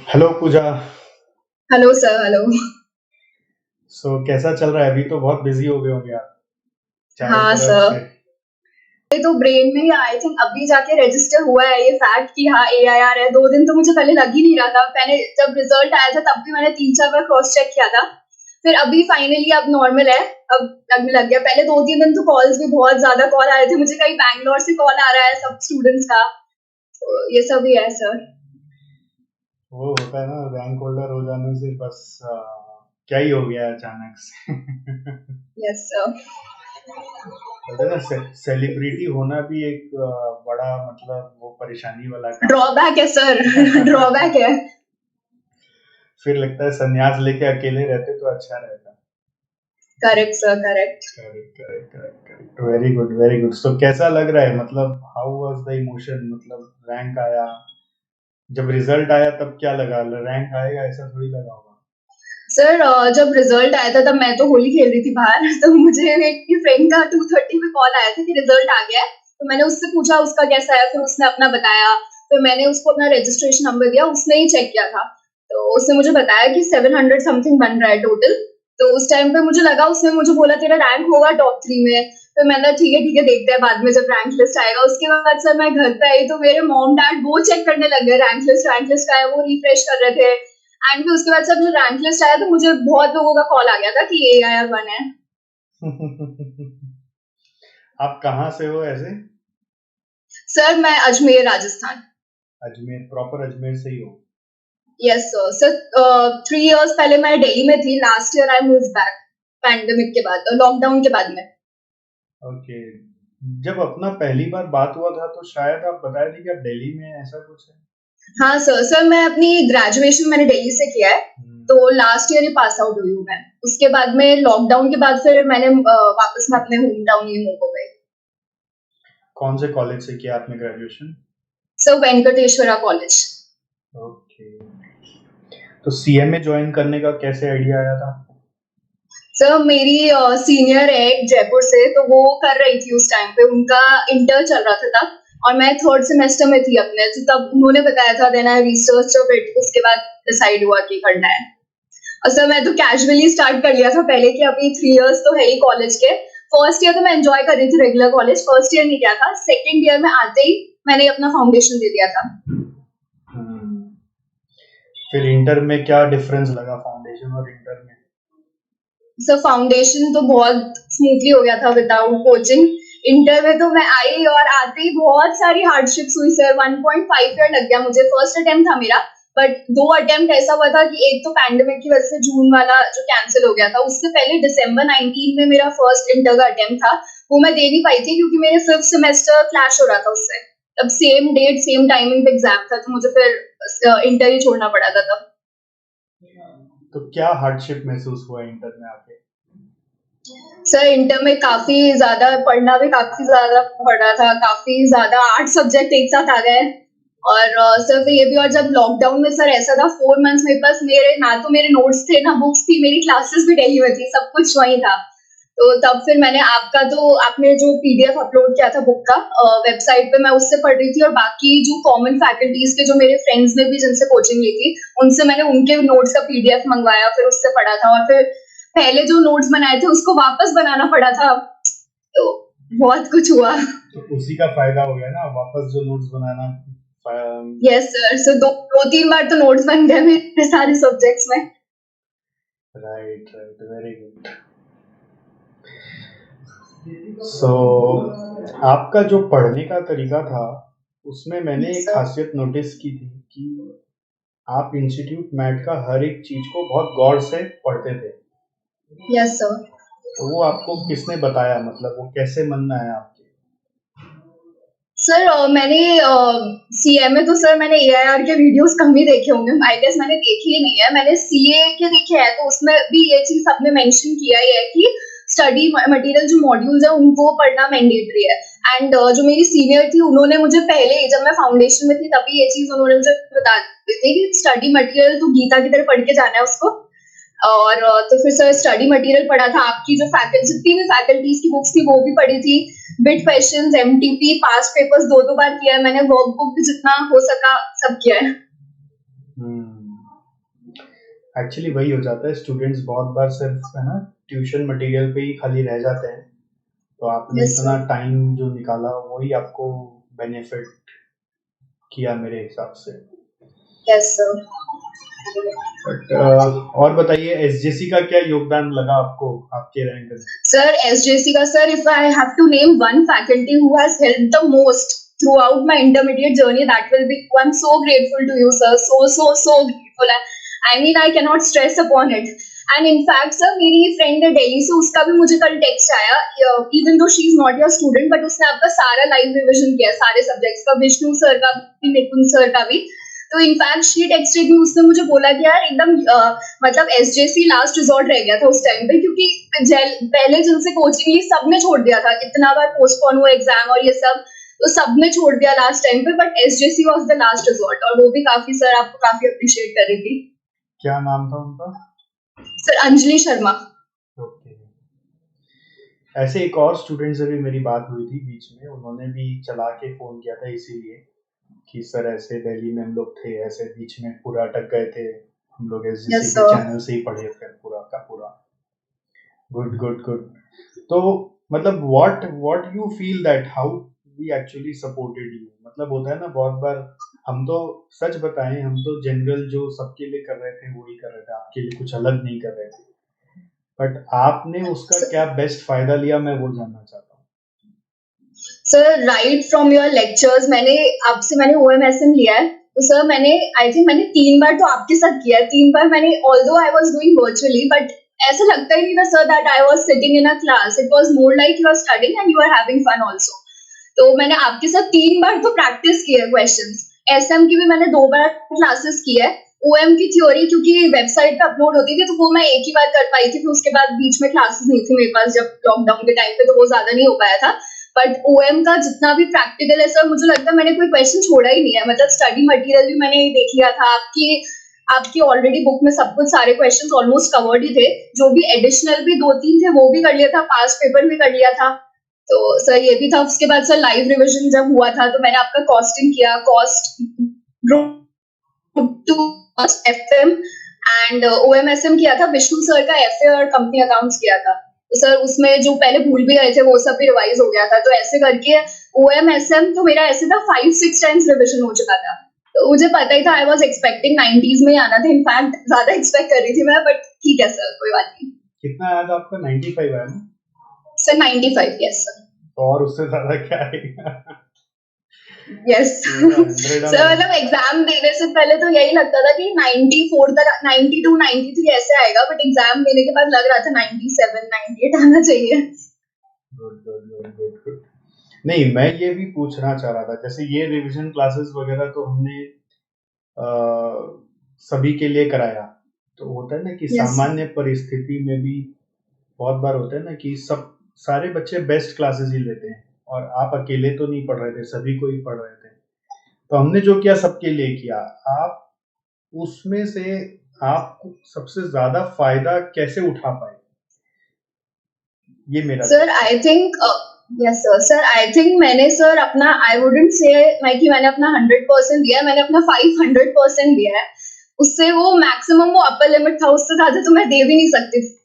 Hello Pooja. Hello sir. Hello. कैसा चल रहा है? अभी तो बहुत बिजी हो गए होंगे आप चारों हाँ तरफ सर। से। ये तो ब्रेन में ही आई थिंक अभी जाके रजिस्टर हुआ है ये फैक्ट कि हाँ AIR है। 2 दिन तो मुझे पहले लग ही नहीं रहा था। मैंने जब रिजल्ट आया था तब भी मैंने 3-4 बार क्रॉस चेक किया था। फिर अभी फाइनली अब नॉर्मल है। अब लगने लग गया। पहले 2-3 दिन तो कॉल्स भी बहुत ज्यादा कॉल आ रहे थे मुझे, कहीं बैंगलोर से कॉल आ रहा है सब स्टूडेंट्स का। तो ये सब ही है सर। वो होता है ना, रैंक होल्डर हो जाने से बस क्या ही हो गया अचानक से। Yes sir. कहते हैं ना, सेलिब्रिटी होना भी एक बड़ा मतलब वो परेशानी वाला काम ड्रॉबैक है सर। है। ड्रॉबैक है। फिर लगता है संन्यास लेके अकेले रहते तो अच्छा रहता। Correct sir, correct. Correct correct correct correct, very good very good. So कैसा लग रहा है, मतलब हाउ वाज द इमोशन? मतलब रैंक आया, जब रिजल्ट आया तब क्या लगा? रैंक आएगा ऐसा थोड़ी लगा होगा। सर जब रिजल्ट आया था तब मैं तो होली खेल रही थी बाहर। तो मुझे एक फ्रेंड का 2:30 पे कॉल आया था कि रिजल्ट आ गया है। तो मैंने उससे पूछा उसका कैसा है, फिर उसने अपना बताया। फिर मैंने उसको अपना रजिस्ट्रेशन नंबर दिया, उसने ही चेक किया था। तो उसने मुझे बताया कि 700 समथिंग बन रहा है टोटल। तो उस टाइम पे मुझे लगा, उसने मुझे बोला तेरा रैंक होगा टॉप 3 में। तो मैंने ठीक है देखते हैं बाद में जब रैंक लिस्ट आएगा। उसके बाद सर मैं घर पे आई तो मेरे मॉम डैड वो चेक करने लग गए, रैंक लिस्ट का है वो रिफ्रेश कर रहे थे। एंड फिर उसके बाद जब रैंक लिस्ट आया तो मुझे बहुत लोगों का कॉल आ गया था कि AIR 1 है। आप कहाँ से हो ऐसे? सर मैं अजमेर राजस्थान। अजमेर, प्रॉपर अजमेर से ही हो? Yes sir. सर 3 इयर्स पहले मैं दिल्ली में थी। Last year I move back pandemic के बाद, लॉकडाउन के बाद में। ओके। जब अपना पहली बार बात हुआ था तो शायद आप बताए थे कि आप दिल्ली में हैं, ऐसा कुछ है? हाँ सर। सर मैं अपनी ग्रेजुएशन मैंने दिल्ली से किया है। तो लास्ट ईयर ही पास आउट हुई हूँ मैं। उसके बाद में लॉकडाउन के बाद फिर मैंने वापस में अपने होम टाउन ही मूव हो गई। कौन से कॉलेज से किया आपने graduation? Sir Venkateswara college. Okay. तो सीएमए ज्वाइन करने का कैसे आइडिया आया था? सर मेरी सीनियर है एक जयपुर से, तो वो कर रही थी उस टाइम पे, उनका इंटर चल रहा था तब। और मैं 3rd सेमेस्टर में थी अपने, तो तब उन्होंने बताया था। Then I research it. उसके बाद डिसाइड हुआ कि करना है। और सर मैं तो कैजुअली स्टार्ट कर लिया था पहले कि अभी 3 इयर्स तो है ही कॉलेज के। फर्स्ट ईयर तो मैं एंजॉय कर रही थी रेगुलर कॉलेज। फर्स्ट ईयर नहीं किया था, सेकेंड ईयर में आते ही मैंने अपना फाउंडेशन दे दिया था। हम्म। फिर इंटर में क्या डिफरेंस लगा फाउंडेशन और इंटर में? सर फाउंडेशन तो बहुत स्मूथली हो गया था विदाउट कोचिंग। इंटर में तो मैं आई और आते ही बहुत सारी हार्डशिप्स हुई सर। 1.5 ईयर लग गया मुझे। फर्स्ट अटेम्प्ट था मेरा। बट 2 अटेम्प्ट ऐसा हुआ था कि एक तो पैंडेमिक की वजह से जून वाला जो कैंसिल हो गया था, उससे पहले December 19 में मेरा फर्स्ट इंटर का अटेम्प्ट था। वो मैं दे नहीं पाई थी क्योंकि मेरे 5th सेमेस्टर क्लैश हो रहा था उससे। तब सेम डेट सेम टाइमिंग पे एग्जाम था, तो मुझे फिर इंटर ही छोड़ना पड़ा था तब। तो क्या हार्डशिप महसूस हुआ इंटर में आके? सर इंटर में काफी ज्यादा पढ़ना भी काफी ज्यादा पड़ा था। काफी ज्यादा 8 सब्जेक्ट एक साथ आ गए। और सर फिर ये भी, और जब लॉकडाउन में सर ऐसा था 4 मंथ्स मेरे पास मेरे ना तो मेरे नोट्स थे ना बुक्स थी। मेरी क्लासेस भी दिल्ली में थी, सब कुछ वहीं था। तो तब फिर मैंने आपने जो PDF अपलोड किया था बुक का वेबसाइट पे, मैं उससे पढ़ रही थी। और बाकी जो कॉमन फैकल्टीज के जो मेरे फ्रेंड्स ने भी जिनसे कोचिंग ली थी, उनसे मैंने उनके नोट्स का PDF मंगवाया, फिर उससे पढ़ा था। और फिर पहले जो नोट्स बनाए थे उसको वापस बनाना पड़ा था। तो बहुत कुछ हुआ। तो उसी का फायदा हो गया ना, वापस जो नोट्स बनाना। Yes sir. सो दो दो तीन बार तो नोट्स बन गए मेरे सारे सब्जेक्ट्स में। Right right, very good. So आपका जो पढ़ने का तरीका था उसमें मैंने यस एक सर। खासियत नोटिस की थी कि आप इंस्टीट्यूट मैट का हर एक चीज को बहुत गौर से पढ़ते थे। Yes sir. तो वो आपको किसने बताया, मतलब वो कैसे मन में आया आपके? सर मैंने CMA तो सर मैंने AIR के वीडियोस कम ही देखे होंगे। आई गेस मैंने देखे ही नहीं है। मैंने CA के देखे हैं, तो उसमें भी ये चीज सबने मेंशन किया ही है कि स्टडी मटेरियल जो मॉड्यूल्स है उनको पढ़ना मैंडेटरी है। एंड जो मेरी सीनियर थी उन्होंने मुझे पहले, जब मैं फाउंडेशन में थी तभी ये चीज उन्होंने मुझे बता दी थी कि स्टडी मटेरियल तो गीता की तरह पढ़ के जाना है उसको। और तो फिर सर स्टडी मटेरियल पढ़ा था। आपकी जो फैकल्टी जितनी भी फैकल्टीज की बुक्स थी वो भी पढ़ी थी। Bit questions, MTP, past papers 2-2 बार किया है मैंने। वर्कबुक भी जितना हो सका सब किया है। एक्चुअली वही हो जाता है, स्टूडेंट्स बहुत बार सिर्फ है ना ट्यूशन मटेरियल पे ही खाली रह जाते हैं, तो आपने यस इतना सर। टाइम जो निकाला वही आपको बेनिफिट किया मेरे हिसाब से। Yes sir. बट और बताइए एसजेसी का क्या योगदान लगा आपको आपके रैंक में? Sir, SJC ka sir, if I have to name one faculty who has helped the most throughout my intermediate journey, that will be. I'm so grateful to you, sir. So grateful. I mean, I cannot stress upon it. And in fact, sir, मेरी friend है दिल्ली से, उसका भी मुझे कल text आया, even though she is not your student, but उसने आपका सारा लाइव रिविजन किया, सारे सब्जेक्ट्स का, विष्णु सर का भी, निपुण सर का भी। तो इनफैक्ट शी टेक्स्टेड मी, उसने मुझे बोला कि यार एकदम मतलब एसजेसी लास्ट रिजॉर्ट रह गया था उस टाइम पे, क्योंकि पहले जिनसे कोचिंग ली सबने छोड़ दिया था, इतना बार पोस्टपोन हुआ एग्जाम और ये सब, तो सबने छोड़ दिया लास्ट टाइम पे, but SJC was the last resort, और वो भी काफी सर आपको काफी अप्रिशिएट कर रही थी। क्या नाम था उनका? सर अंजलि शर्मा। ओके। ऐसे एक और स्टूडेंट से भी मेरी बात हुई थी बीच में, उन्होंने भी चला के फोन किया था इसीलिए कि सर ऐसे दिल्ली में हम लोग थे, ऐसे बीच में पूरा अटक गए थे हम लोग, एसजीसी यस के सर। चैनल से ही पढ़े फिर पूरा का पूरा। Good good good. तो मतलब what you feel that how we actually supported you, मतलब होता है ना बहुत बार, हम तो सच बताएं हम तो जनरल जो सबके लिए कर रहे थे वही कर रहे थे, आपके लिए कुछ अलग नहीं कर रहे थे, बट आपने उसका क्या बेस्ट फायदा लिया मैं वो जानना चाहता हूँ। Sir right from your lectures, मैंने ओएमएसएम लिया है, तो सर आई थिंक मैंने 3 बार तो आपके साथ किया है, 3 बार मैंने, although I was doing virtually, but ऐसा लगता ही नहीं था sir that I was sitting in a class, it was more like you are studying and you are having fun also. तो मैंने आपके साथ 3 बार तो प्रैक्टिस की है क्वेश्चंस। एसएम की भी मैंने 2 बार क्लासेस की है। ओएम की थ्योरी क्योंकि वेबसाइट पे अपलोड होती थी, तो वो मैं एक ही बार कर पाई थी, फिर उसके बाद बीच में क्लासेस नहीं थी मेरे पास जब लॉकडाउन के टाइम पे, तो वो ज्यादा नहीं हो पाया था। बट ओएम का जितना भी प्रैक्टिकल है सर, मुझे लगता है मैंने कोई क्वेश्चन छोड़ा ही नहीं है, मतलब स्टडी मटेरियल भी मैंने देख लिया था आपकी आपकी ऑलरेडी बुक में, सब कुछ सारे क्वेश्चंस ऑलमोस्ट कवर्ड ही थे, जो भी एडिशनल भी 2-3 थे वो भी कर लिया था, पास्ट पेपर भी कर लिया था। तो सर ये भी था, उसके बाद सर लाइव रिविजन जब हुआ था तो मैंने आपका कॉस्टिंग किया, cost to cost FM, and OMSM किया था, विष्णु सर का एफए और कंपनी अकाउंट्स किया था। तो सर उसमें जो पहले भूल भी गए थे वो सब भी रिवाइज हो गया था, तो ऐसे करके ओएमएसएम तो मेरा ऐसे था 5-6 टाइम्स रिविजन हो चुका था। तो मुझे पता ही था, आई वाज एक्सपेक्टिंग 90s में ही आना था, इनफैक्ट ज्यादा एक्सपेक्ट कर रही थी मैं, बट ठीक है सर, कोई बात नहीं। कितना आया था आपका? 95 आया ना? Sir 95, yes sir. और उससे ज्यादा क्या आएगा? यस पूरा 100 सर, मतलब एग्जाम देने से पहले तो यही लगता था कि 94 तक, 92 93 ऐसे आएगा, बट एग्जाम देने के बाद लग रहा था 97 98 आना चाहिए। Good good good good good. नहीं मैं ये भी पूछना चाह रहा था, जैसे ये रिवीजन क्लासेस वगैरह तो हमने सभी के लिए कराया, तो होता है ना कि यस सामान्य परिस्थिति में भी बहुत बार होता है ना कि सब सारे बच्चे बेस्ट क्लासेस ही लेते हैं और आप अकेले तो नहीं पढ़ रहे थे, सभी को ही पढ़ रहे थे, तो हमने जो किया सबके लिए किया। आप उसमें से आपको सबसे ज्यादा फायदा कैसे उठा पाए, ये मेरा sir, I think yes sir, I think मैंने सर अपना, आई वुडंट से मैं कि मैंने अपना 100% दिया है, मैंने अपना 500% दिया है। उससे वो मैक्सिमम वो अपर लिमिट था, उससे ज्यादा तो मैं दे भी नहीं सकती थी।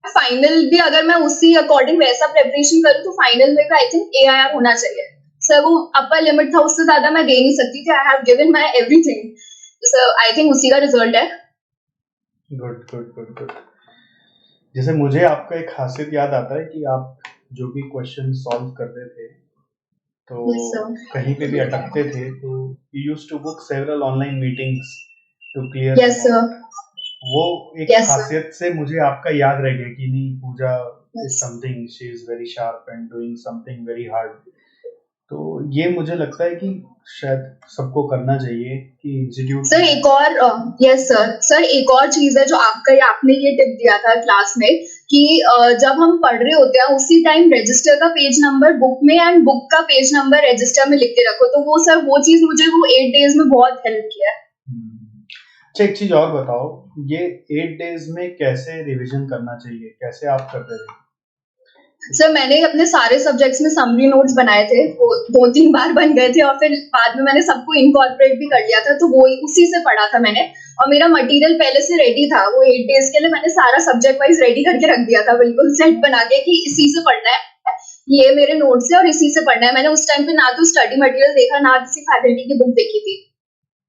फाइनल भी अगर मैं उसी अकॉर्डिंग वैसा प्रिपरेशन करूँ तो फाइनल में आई थिंक एआईआर होना चाहिए सर, वो अपर लिमिट था, उससे ज्यादा मैं दे नहीं सकती थी, I have given my everything, sir I think उसी का रिजल्ट है। Good good good good. जैसे मुझे आपका एक खासियत याद आता है कि आप जो भी क्वेश्चन सॉल्व करते थे तो यस सर। कहीं पे भी अटकते थे तो you used to book several online meetings to clear yes them sir. Out. वो एक यस सर। खासियत से मुझे आपका याद रह गया कि नहीं, Pooja is yes something, she is very sharp and doing something very hard. तो ये मुझे लगता है कि शायद सबको करना चाहिए कि इंस्टीट्यूट सर, एक और यस सर, एक और चीज है जो आपने ये टिप दिया था क्लास में कि जब हम पढ़ रहे होते हैं उसी टाइम रजिस्टर का पेज नंबर बुक में एंड बुक का पेज नंबर रजिस्टर में लिख के रखो, तो वो सर वो चीज मुझे वो 8 डेज में बहुत हेल्प किया है। अच्छा एक चीज और बताओ, ये 8 डेज में कैसे रिवीजन करना चाहिए, कैसे आप करते थे? सर मैंने अपने सारे सब्जेक्ट्स में समरी नोट्स बनाए थे, वो 2-3 बार बन गए थे और फिर बाद में मैंने सबको इनकॉर्पोरेट भी कर लिया था, तो वो उसी से पढ़ा था मैंने। और मेरा मटेरियल पहले से रेडी था, वो 8 डेज के लिए मैंने सारा सब्जेक्ट वाइज रेडी करके रख दिया था, बिल्कुल सेट बना के कि इसी से पढ़ना है, ये मेरे नोट्स है और इसी से पढ़ना है। मैंने उस टाइम पे ना तो स्टडी मटेरियल देखा, ना किसी फैकल्टी की बुक देखी थी।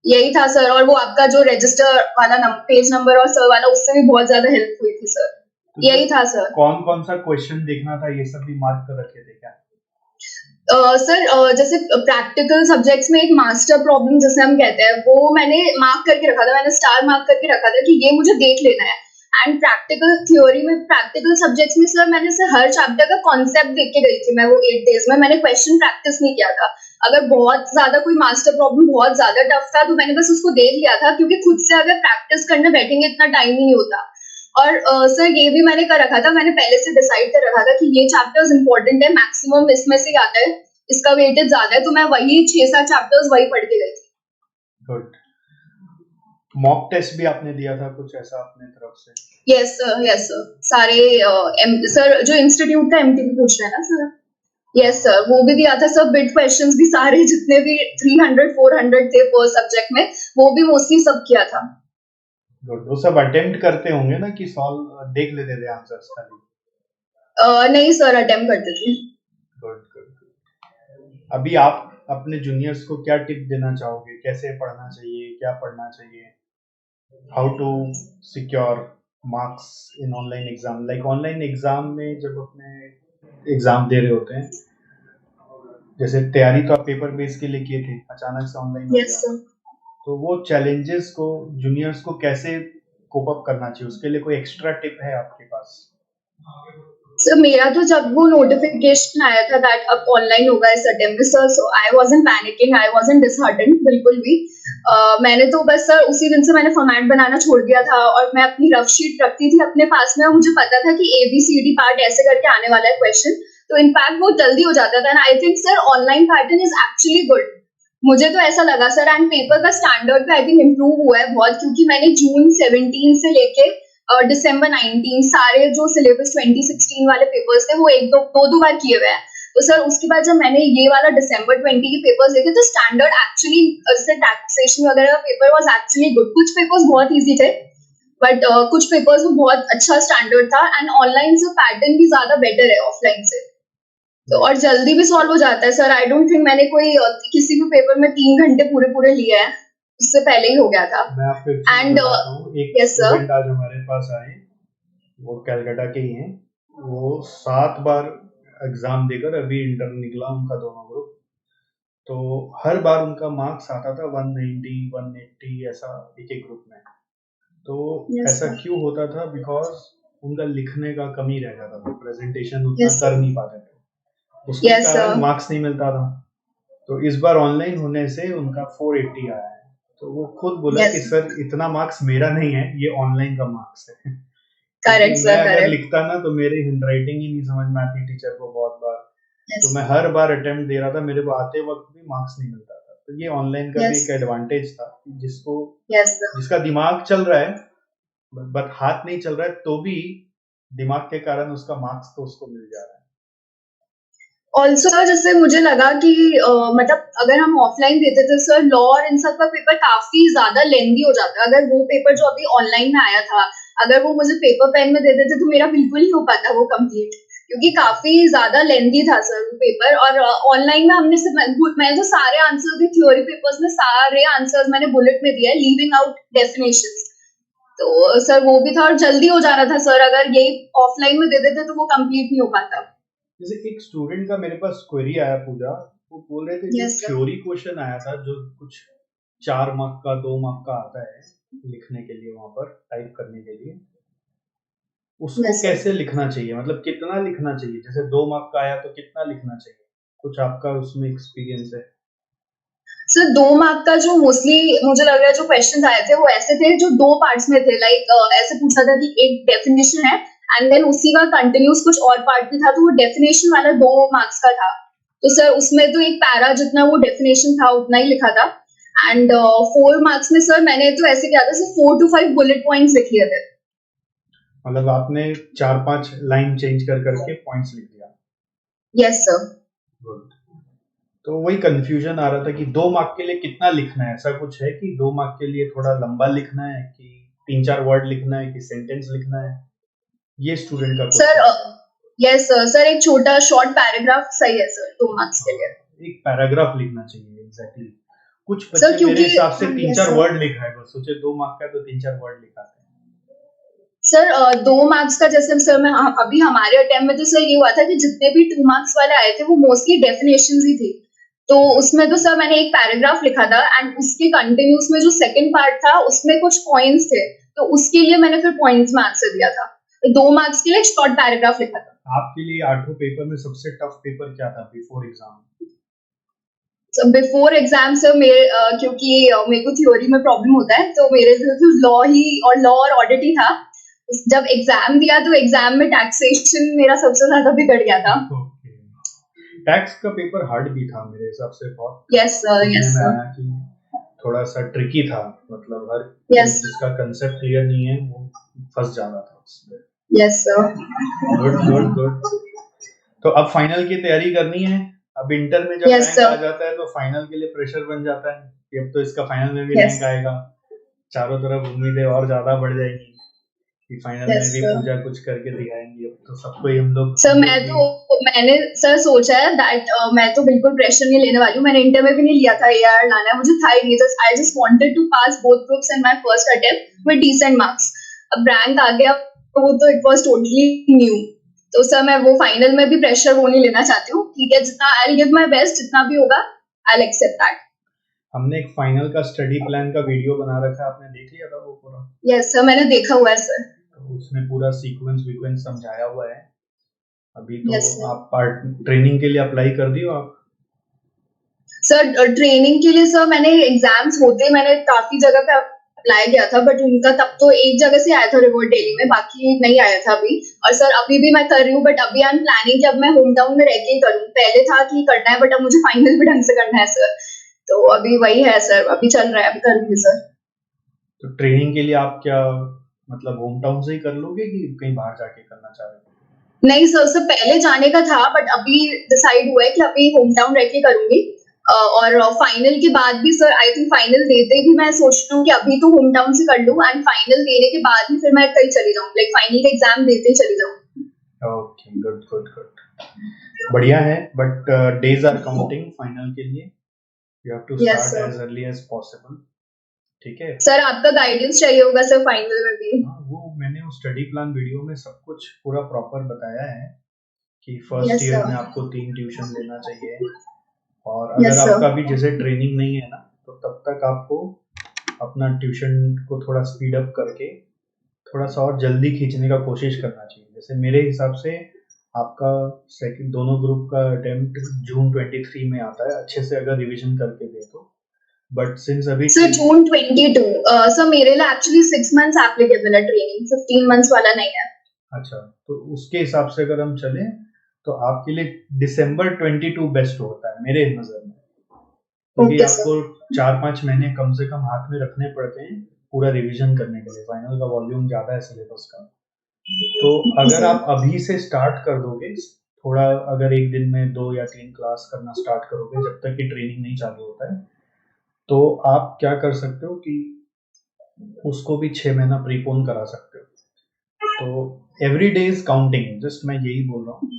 यही था सर। और वो आपका जो रजिस्टर वाला पेज नंबर और सर वाला, उससे भी बहुत ज्यादा हेल्प हुई थी सर। तो यही था सर। कौन कौन सा क्वेश्चन देखना था, ये सब भी मार्क कर रखे थे क्या? सर जैसे प्रैक्टिकल सब्जेक्ट्स में एक मास्टर प्रॉब्लम जैसे हम कहते हैं, वो मैंने मार्क करके रखा था, मैंने स्टार मार्क करके रखा था कि ये मुझे देख लेना है। एंड प्रैक्टिकल थ्योरी में, प्रैक्टिकल सब्जेक्ट्स में सर मैंने सर हर चैप्टर का कॉन्सेप्ट देख के गई थी मैं वो 8 डेज में। मैंने क्वेश्चन प्रैक्टिस नहीं किया था। अगर बहुत ज्यादा कोई मास्टर प्रॉब्लम बहुत ज्यादा टफ था तो मैंने बस उसको देख लिया था, क्योंकि खुद से अगर प्रैक्टिस करने बैठेंगे इतना टाइम ही नहीं होता। और सर ये भी मैंने कर रखा था, मैंने पहले से डिसाइड कर रखा था कि ये चैप्टर्स इंपॉर्टेंट है, मैक्सिमम इसमें से आता है, इसका वेटेज ज्यादा है, तो मैं वही 6-7 चैप्टर्स वही पढ़ के गई थी। गुड। मॉक टेस्ट भी आपने दिया था कुछ ऐसा अपने तरफ से? Yes sir. सारे सर जो इंस्टीट्यूट का एमटीपी पूछ रहे हैं ना सर, यस सर, वो भी दिया था सर। बिट क्वेश्चंस भी सारे जितने भी 300-400 थे पर सब्जेक्ट में, वो भी मोस्टली सब किया था। गुड। वो सब अटेम्प्ट करते होंगे ना कि सॉल्व देख लेते थे आंसर्स खाली? नहीं सर, अटेम्प्ट करते थे। Good good. अभी आप अपने जूनियर्स को क्या टिप देना चाहोगे, कैसे पढ़ना चाहिए, क्या पढ़ना चाहिए? How to secure marks in online exam? Like online exam में जब अपने एग्जाम दे रहे होते हैं, जैसे तैयारी तो आप पेपर बेस के लिए किए थे, अचानक से ऑनलाइन हो गया, तो वो चैलेंजेस को जूनियर्स को कैसे कोप अप करना चाहिए, उसके लिए कोई एक्स्ट्रा टिप है आपके पास? सर मेरा तो जब वो नोटिफिकेशन आया था दैट अब ऑनलाइन होगा इस अटेम्प्ट में sir, so I wasn't panicking, I wasn't disheartened बिल्कुल भी। मैंने तो बस सर उसी दिन से मैंने फॉर्मेट बनाना छोड़ दिया था, और मैं अपनी रफ शीट रखती थी अपने पास में, और मुझे पता था कि ABCD पार्ट ऐसे करके आने वाला है क्वेश्चन, तो इनफैक्ट वो जल्दी हो जाता था। I think sir online pattern is actually good, मुझे तो ऐसा लगा सर। एंड पेपर का स्टैंडर्ड भी आई थिंक इम्प्रूव हुआ है बहुत, क्योंकि मैंने जून 17 से लेके दिसंबर 19 सारे जो सिलेबस 2016 वाले पेपर्स थे वो दो बार किए हुए हैं। तो सर उसके बाद जब मैंने ये वाला दिसंबर 20 के पेपर्स देखे, तो स्टैंडर्ड एक्चुअली जैसे टैक्सेशन वगैरह का पेपर वाज एक्चुअली गुड। कुछ पेपर्स बहुत इजी थे, बट कुछ पेपर्स में बहुत अच्छा स्टैंडर्ड था। एंड ऑनलाइन से पैटर्न भी ज्यादा बेटर है ऑफलाइन से, तो और जल्दी भी सॉल्व हो जाता है सर। आई डोंट थिंक मैंने कोई किसी भी पेपर में 3 घंटे पूरे लिए हैं, उससे पहले ही हो गया था। मैं आपको एक चीज एंड बताता हूँ, एक स्टूडेंट आज हमारे पास आए, वो कैलकाटा के ही हैं, वो 7 बार एग्जाम देकर अभी इंटर निकला उनका दोनों ग्रुप, तो हर बार उनका मार्क्स आता था 190 180 ऐसा एक एक ग्रुप में। तो ऐसा क्यों होता था? बिकॉज उनका लिखने का कमी रह जाता था, प्रेजेंटेशन उतना कर नहीं पाते थे, उसके कारण मार्क्स नहीं मिलता था। तो इस बार ऑनलाइन होने से उनका 480 आया है, तो वो खुद बोला कि सर इतना मार्क्स मेरा नहीं है, ये ऑनलाइन का मार्क्स है। करेक्ट मैं अगर लिखता ना तो मेरी हैंडराइटिंग ही नहीं समझ में आती टीचर को बहुत बार, तो मैं हर बार अटेम्प्ट दे रहा था, मेरे को आते वक्त भी मार्क्स नहीं मिलता था। तो ये ऑनलाइन का भी एक एडवांटेज था, जिसको जिसका दिमाग चल रहा है बट हाथ नहीं चल रहा है, तो भी दिमाग के कारण उसका मार्क्स तो उसको मिल जा रहा है। ऑल्सो जैसे मुझे लगा कि मतलब अगर हम ऑफलाइन देते थे सर, लॉ और इन सब का पेपर काफी ज्यादा लेंदी हो जाता है। अगर वो पेपर जो अभी ऑनलाइन में आया था, अगर वो मुझे पेपर पेन में दे देते तो मेरा बिल्कुल नहीं हो पाता वो कंप्लीट, क्योंकि काफी ज्यादा लेंदी था सर वो पेपर। और ऑनलाइन में हमने सिर्फ मैं जो सारे आंसर दी थ्योरी पेपर्स में, सारे आंसर्स मैंने बुलेट में दिया है, लीविंग आउट डेफिनेशंस। तो सर वो भी था और जल्दी हो जा रहा था सर, अगर यही ऑफलाइन में दे देते तो वो कंप्लीट नहीं हो पाता। जैसे एक स्टूडेंट का मेरे पास क्वेरी आया पूजा, वो बोल रहे थे जो थ्योरी क्वेश्चन आया था, जो कुछ 4 मार्क का 2 मार्क का आता है लिखने के लिए, वहां पर टाइप करने के लिए, उसको कैसे लिखना चाहिए, मतलब कितना लिखना चाहिए? जैसे 2 मार्क का आया तो कितना लिखना चाहिए? कुछ आपका उसमें एक्सपीरियंस है? सर 2 मार्क का जो मोस्टली मुझे लग रहा है जो क्वेश्चंस आए थे वो ऐसे थे जो 2 पार्ट्स में थे। लाइक ऐसे पूछा था कि एक डेफिनेशन है एंड देन उसी का कंटिन्यूस कुछ और पार्ट भी था, तो वो डेफिनेशन वाला 2 मार्क्स का था। तो सर उसमें तो एक पैरा जितना वो डेफिनेशन था उतना ही लिखा था। एंड 4 मार्क्स में सर मैंने तो ऐसे किया था, सिर्फ 4 to 5 बुलेट पॉइंट्स लिख लिए थे। मतलब आपने 4-5 लाइन चेंज कर करके पॉइंट्स लिख दिया? Yes sir. गुड। तो वही कंफ्यूजन आ रहा था कि 2 मार्क के लिए कितना लिखना है, ऐसा कुछ है कि 2 मार्क के लिए थोड़ा लंबा लिखना है कि 3-4 वर्ड लिखना है कि सेंटेंस लिखना है, ये स्टूडेंट का सर क्वेश्चन था। यस सर, सर एक छोटा शॉर्ट पैराग्राफ सही है सर 2 मार्क्स के लिए। एक पैराग्राफ लिखना चाहिए एग्जैक्टली। कुछ सर बच्चे मेरे क्योंकि हिसाब से तीन यस चार सर, वर्ड लिखा है, बस सोचे 2 मार्क का तो 3-4 वर्ड लिखाते हैं। सर 2 मार्क्स का जैसे सर मैं अभी हमारे अटेम्प्ट में तो सर ये हुआ था कि जितने भी 2 मार्क्स वाले आए थे वो मोस्टली डेफिनेशन ही थी। तो उसमें तो सर मैंने एक पैराग्राफ लिखा था एंड उसके कंटिन्यूस में जो सेकंड पार्ट था उसमें कुछ पॉइंट्स थे, तो उसके लिए मैंने फिर पॉइंट्स में आंसर दिया था। तो 2 मार्क्स के लिए एक शॉर्ट पैराग्राफ लिखा था। आपके लिए 8 पेपर में सबसे टफ पेपर क्या था before exam? Before exam sir क्योंकि मेरे को थ्योरी में प्रॉब्लम होता है तो मेरे लिए तो लॉ ही और लॉ और ऑडिट ही था। जब एग्जाम दिया तो एग्जाम में टैक्सेशन मेरा सबसे ज्यादा बिगड़ गया था। टैक्स का पेपर हार्ड भी था मेरे हिसाब से बहुत। यस सर, सुनने यस में सर, आया कि थोड़ा सा ट्रिकी था, मतलब हर यस जिसका कंसेप्ट क्लियर नहीं है वो फंस जाना था उसमें। Yes sir. Good good good. तो अब फाइनल की तैयारी करनी है। अब इंटर में जब यस रैंक आ सर, जाता है तो फाइनल के लिए प्रेशर बन जाता है कि अब तो इसका फाइनल में भी यस रैंक आएगा। चारों तरफ उम्मीदें और ज्यादा बढ़ जाएंगी कि फाइनल में यस भी सर। पूजा कुछ करके दिखाएंगी। अब तो सबको ही हम लोग सर मैंने सर सोचा है दैट मैं तो बिल्कुल प्रेशर नहीं लेने वाली हूँ। मैंने इंटर में भी नहीं लिया था AR लाना है, मुझे था ही नहीं। Just I just wanted to pass both groups in my first attempt with decent marks. अब रैंक आ गया तो वो तो इट वाज टोटली न्यू। तो सर मैं वो फाइनल में भी प्रेशर वो नहीं लेना चाहती हूँ। ठीक है, जितना I will give my best, जितना भी होगा आई विल एक्सेप्ट दैट। हमने एक फाइनल का स्टडी प्लान का वीडियो बना रखा है, आपने देख लिया था वो पूरा? यस सर, मैंने देखा हुआ है सर। तो उसमें पूरा सीक्वेंस विक्वेंस समझाया हुआ है। अभी तो यस सर। आप पार्ट ट्रेनिंग के लिए अप्लाई कर दियो आप? सर ट्रेनिंग के लिए सर मैंने एग्जाम्स होते मैंने काफी जगह पे अप्लाई किया था, बट उनका तब तो एक जगह से आया था रिवॉर्ड डेली में, बाकी नहीं आया था अभी। और सर अभी भी मैं कर रही हूँ, बट अभी आई एम प्लानिंग कि अब मैं होम टाउन में रह के ही करूँ। पहले था कि करना है, बट अब मुझे फाइनल भी ढंग से करना है सर। तो अभी वही है सर, अभी चल रहा है, अभी करूंगी सर। तो ट्रेनिंग के लिए आप क्या मतलब होम टाउन से ही कर लोगे कि कहीं बाहर जाके करना चाह रहे हो? नहीं सर, उससे पहले जाने का था, बट अभी डिसाइड हुआ है कि अभी होम टाउन रह के करूंगी। और फाइनल के बाद भी सर आई थिंक फाइनल देते भी मैं सोच रही हूँ कि अभी तो होम टाउन से कर लूँ एंड फाइनल देने के बाद ही फिर मैं कहीं चली जाऊँ, लाइक फाइनल का एग्जाम देते ही चली जाऊँ। Okay, good good good. बढ़िया है, but days are counting final के लिए। You have to yes start sir. As early as possible. ठीक है। सर आपका गाइडेंस चाहिए होगा सर फाइनल में भी। हाँ, वो मैंने उस स्टडी प्लान वीडियो में सब कुछ पूरा प्रॉपर बताया है कि फर्स्ट यस ईयर में सर, आपको 3 ट्यूशन लेना चाहिए। और यस अगर सर, आपका भी जैसे ट्रेनिंग नहीं है ना, तो तब तक आपको अपना ट्यूशन को थोड़ा स्पीड अप करके थोड़ा सा और जल्दी खींचने का कोशिश करना चाहिए। जैसे मेरे हिसाब से आपका सेकंड दोनों ग्रुप का अटेम्प्ट जून 23 में आता है, अच्छे से अगर रिवीजन करके दे तो। बट सिंस अभी सर जून 22। सर मेरे लिए एक्चुअली 6 मंथ्स एप्लीकेबल है ट्रेनिंग, 15 मंथ्स वाला नहीं है। अच्छा, तो उसके हिसाब से अगर हम चलें तो आपके लिए दिसंबर 22 बेस्ट होता है मेरे नज़र में, क्योंकि ओके आपको सर। 4-5 महीने कम से कम हाथ में रखने पड़ते हैं पूरा रिवीजन करने के लिए। फाइनल का वॉल्यूम ज़्यादा है सिलेबस का। तो अगर आप अभी से स्टार्ट कर दोगे थोड़ा, अगर एक दिन में 2 या 3 क्लास करना स्टार्ट करोगे जब तक कि ट्रेनिंग नहीं चालू होता है, तो आप क्या कर सकते हो कि उसको भी 6 महीना प्रीपोन करा सकते हो। तो every day is counting, just मैं यही बोल रहा हूँ।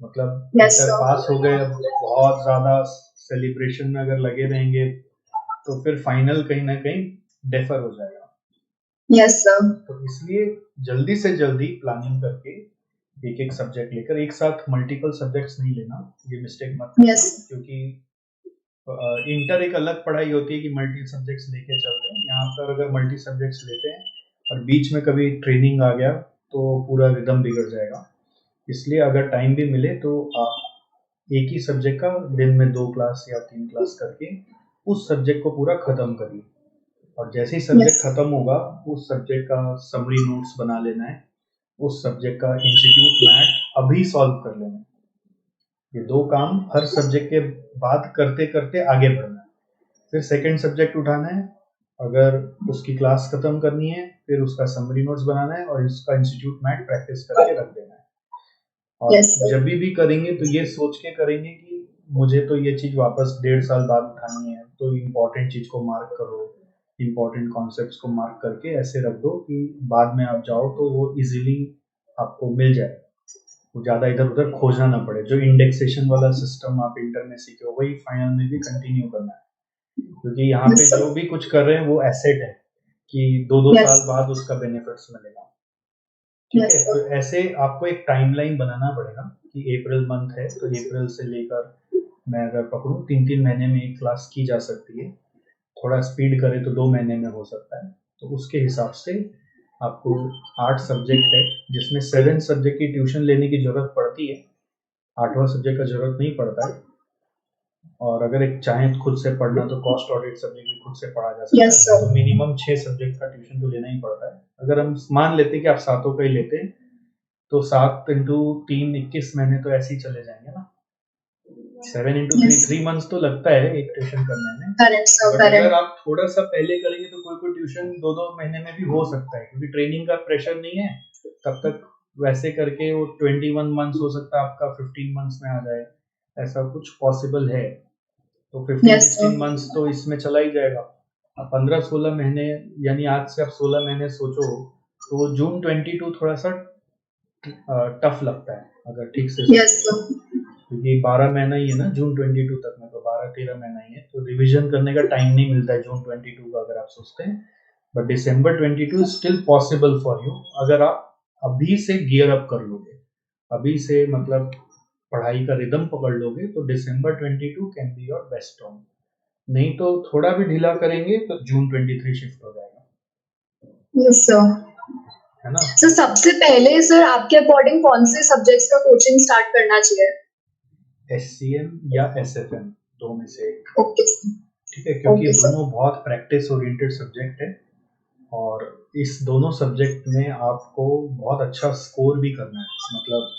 मतलब यस इंटर सर, पास हो गए, अब बहुत ज्यादा सेलिब्रेशन में अगर लगे रहेंगे तो फिर फाइनल कहीं ना कहीं डेफर हो जाएगा। यस सर, तो इसलिए जल्दी से जल्दी प्लानिंग करके एक एक सब्जेक्ट लेकर, एक साथ मल्टीपल सब्जेक्ट्स नहीं लेना, ये मिस्टेक मत करना। यस क्योंकि इंटर एक अलग पढ़ाई होती है कि मल्टी सब्जेक्ट्स लेके चलते हैं। यहाँ पर अगर मल्टी सब्जेक्ट्स लेते हैं और बीच में कभी ट्रेनिंग आ गया तो पूरा रिदम बिगड़ जाएगा। इसलिए अगर टाइम भी मिले तो आप एक ही सब्जेक्ट का दिन में 2 क्लास या 3 क्लास करके उस सब्जेक्ट को पूरा खत्म करिए। और जैसे ही सब्जेक्ट यस खत्म होगा उस सब्जेक्ट का समरी नोट्स बना लेना है, उस सब्जेक्ट का इंस्टीट्यूट मैट अभी सॉल्व कर लेना है। ये 2 काम हर सब्जेक्ट के बाद करते करते आगे बढ़ना है। फिर सेकंड सब्जेक्ट उठाना है, अगर उसकी क्लास खत्म करनी है फिर उसका समरी नोट्स बनाना है और इसका इंस्टीट्यूट मैट प्रैक्टिस करके रख देना है। और Yes, sir. जब भी करेंगे तो ये सोच के करेंगे कि मुझे तो ये चीज़ वापस 1.5 साल बाद उठानी है, तो इम्पोर्टेंट चीज़ को मार्क करो, इम्पोर्टेंट कॉन्सेप्ट्स को मार्क करके ऐसे रख दो कि बाद में आप जाओ तो वो इजीली आपको मिल जाए, वो ज़्यादा इधर उधर खोजना ना पड़े। जो इंडेक्सेशन वाला सिस्टम आप इंटर में सीखे हो वही फाइनल में भी कंटिन्यू करना है, क्योंकि यहाँ पे Yes, sir. जो भी कुछ कर रहे हैं वो एसेट है कि 2-2 Yes. साल बाद उसका बेनिफिट्स मिलेगा। ठीक Yes, है, sir. तो ऐसे आपको एक टाइमलाइन बनाना पड़ेगा कि अप्रैल मंथ है तो अप्रैल से लेकर मैं अगर पकड़ूं 3-3 महीने में एक क्लास की जा सकती है, थोड़ा स्पीड करें तो 2 महीने में हो सकता है। तो उसके हिसाब से आपको 8 सब्जेक्ट है जिसमें 7 सब्जेक्ट की ट्यूशन लेने की ज़रूरत पड़ती है, 8वां सब्जेक्ट का ज़रूरत नहीं पड़ता है। और अगर एक चाहें तो खुद से पढ़ना तो कॉस्ट ऑडिट सब्जेक्ट भी खुद से पढ़ा जा सकता Yes, है, sir. तो मिनिमम 6 सब्जेक्ट का ट्यूशन तो लेना ही पड़ता है। अगर हम मान लेते हैं कि आप सातों का ही लेते हैं तो 7 इंटू 3 21 महीने तो ऐसे ही चले जाएंगे ना। 7 इंटू 3 Yes. 3 मंथ्स तो लगता है एक ट्यूशन करने में। Correct, sir. बट अगर Correct. आप थोड़ा सा पहले करेंगे तो कोई कोई ट्यूशन 2-2 महीने में भी हो सकता है, क्योंकि ट्रेनिंग का प्रेशर नहीं है तब तक। वैसे करके वो 21 मंथ्स हो सकता है आपका 15 मंथ्स में आ जाए, ऐसा कुछ पॉसिबल है। तो 15 Yes, sir. 16 मंथ्स तो इसमें चला ही जाएगा। अब 15-16 महीने यानी आज से आप 16 महीने सोचो तो जून 22 थोड़ा सा टफ लगता है अगर ठीक से Yes, सोचो, sir. क्योंकि 12 महीना ही है ना जून 22 तक में, तो 12-13 महीना ही है, तो रिवीजन करने का टाइम नहीं मिलता है जून 22 का अगर आप सोचते हैं। But December 22 still possible for you अगर आप अभी से गियर अप कर लोगे, अभी से मतलब पढ़ाई का रिदम पकड़ लोगे तो दिसंबर 22 can be your best term. नहीं तो थोड़ा भी ढीला करेंगे तो जून 23 शिफ्ट हो जाएगा, Yes, sir. है ना। सर सबसे पहले सर आपके अकॉर्डिंग कौन से सब्जेक्ट्स का कोचिंग स्टार्ट करना चाहिए? SCM या SFM, दो में से एक। ओके ठीक है, क्योंकि ओके सर। दोनों बहुत प्रैक्टिस ओरिएंटेड सब्जेक्ट है और इस दोनों सब्जेक्ट में आपको बहुत अच्छा स्कोर भी करना है। मतलब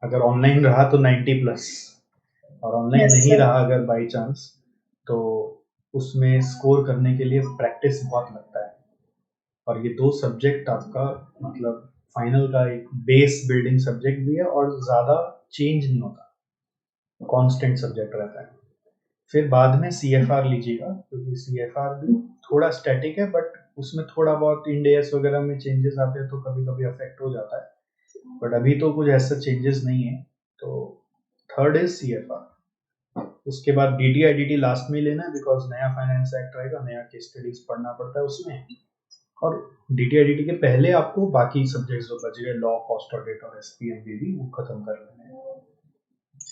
अगर ऑनलाइन रहा तो 90 प्लस, और ऑनलाइन यस नहीं सर। रहा अगर बाई चांस तो उसमें स्कोर करने के लिए प्रैक्टिस बहुत लगता है। और ये दो सब्जेक्ट आपका मतलब फाइनल का एक बेस बिल्डिंग सब्जेक्ट भी है और ज़्यादा चेंज नहीं होता, कांस्टेंट सब्जेक्ट रहता है। फिर बाद में CFR लीजिएगा, क्योंकि CFR भी थोड़ा स्टैटिक है बट उसमें थोड़ा बहुत इंडेस वगैरह में चेंजेस आते हैं तो कभी कभी अफेक्ट हो जाता है, बट अभी तो कुछ ऐसा चेंजेस नहीं है। तो थर्ड इज CFR, उसके बाद DTIDT लास्ट में लेना है बिकॉज नया फाइनेंस एक्ट रहेगा, नया केस स्टडीज पढ़ना पड़ता है उसमें। और DTIDT के पहले आपको बाकी सब्जेक्ट्स जो बच गए लॉ, कॉस्ट ऑडिट और SPMBV वो खत्म कर लेने हैं।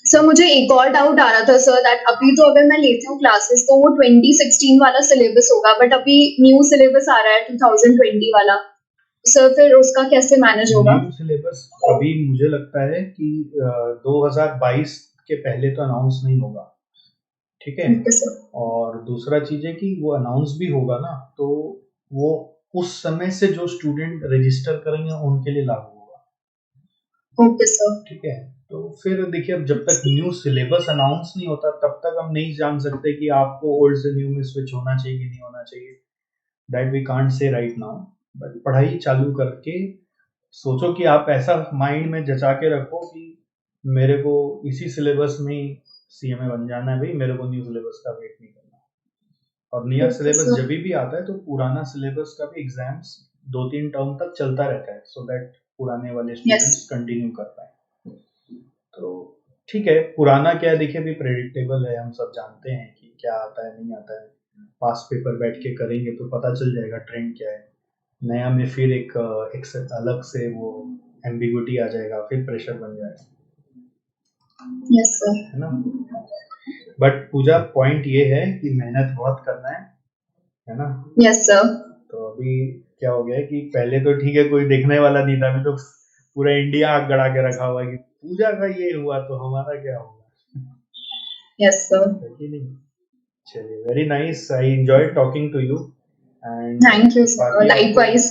सर मुझे एक और डाउट आ रहा था सर, दैट अभी तो अगर मैं लेती हूँ क्लासेस तो वो 2016 वाला सिलेबस होगा, बट अभी न्यू सिलेबस आ रहा है 2020 वाला, सर फिर उसका कैसे मैनेज होगा? न्यू सिलेबस अभी मुझे लगता है कि 2022 के पहले तो अनाउंस नहीं होगा। ठीक है, ओके सर। और दूसरा चीज है कि वो अनाउंस भी होगा ना तो वो उस समय से जो स्टूडेंट रजिस्टर करेंगे उनके लिए लागू होगा। Okay sir. ठीक है, तो फिर देखिए अब जब तक न्यू सिलेबस अनाउंस नहीं होता तब तक हम नहीं जान सकते कि आपको ओल्ड से न्यू में स्विच होना चाहिए कि नहीं होना चाहिए। That we can't say right now. But पढ़ाई चालू करके सोचो कि आप ऐसा माइंड में जचा के रखो कि मेरे को इसी सिलेबस में ही CMA बन जाना है भाई, मेरे को न्यू सिलेबस का वेट नहीं करना। और नया ओके सिलेबस सर। जब भी आता है तो पुराना सिलेबस का भी एग्जाम्स 2-3 टर्म तक चलता रहता है, सो दैट पुराने वाले यस। स्टूडेंट्स कंटिन्यू कर पाए। तो ठीक है, पुराना क्या है देखिए अभी प्रेडिक्टेबल है, हम सब जानते हैं कि क्या आता है नहीं आता है। पास पेपर बैठ के करेंगे तो पता चल जाएगा ट्रेंड क्या है। नया में फिर एक अलग से वो एम्बिग्युइटी आ जाएगा, फिर प्रेशर बन जाएगा, यस सर। है ना। बट पूजा पॉइंट ये है कि मेहनत बहुत करना है ना। Yes sir. तो अभी क्या हो गया है कि पहले तो ठीक है कोई देखने वाला नहीं था, अभी तो पूरा इंडिया आग गड़ा के रखा हुआ है कि पूजा का ये हुआ तो हमारा क्या होगा। Yes sir. है कि नहीं। चलिए, very nice, I enjoy talking to you. And thank you sir, बाकी आपको लाइकवाइज।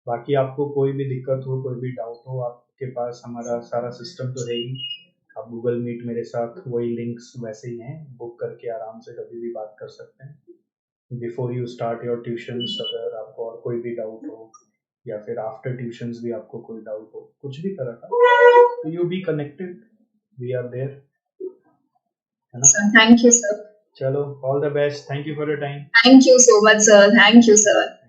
बाकी आपको कोई भी दिक्कत हो, कोई भी डाउट हो, आपके पास हमारा सारा सिस्टम तो है ही। आप गूगल मीट मेरे साथ वही लिंक्स वैसे ही हैं, बुक करके आराम से कभी भी बात कर सकते हैं। Before you start your tuitions अगर आपको और कोई भी डाउट हो या फिर आफ्टर ट्यूशंस भी आपको कोई डाउट हो, कुछ भी तरह का, तो you be connected, we are there, है ना? Sir, thank you, sir. चलो, all the best, thank you for your time. Thank you so much, sir. Thank you, sir.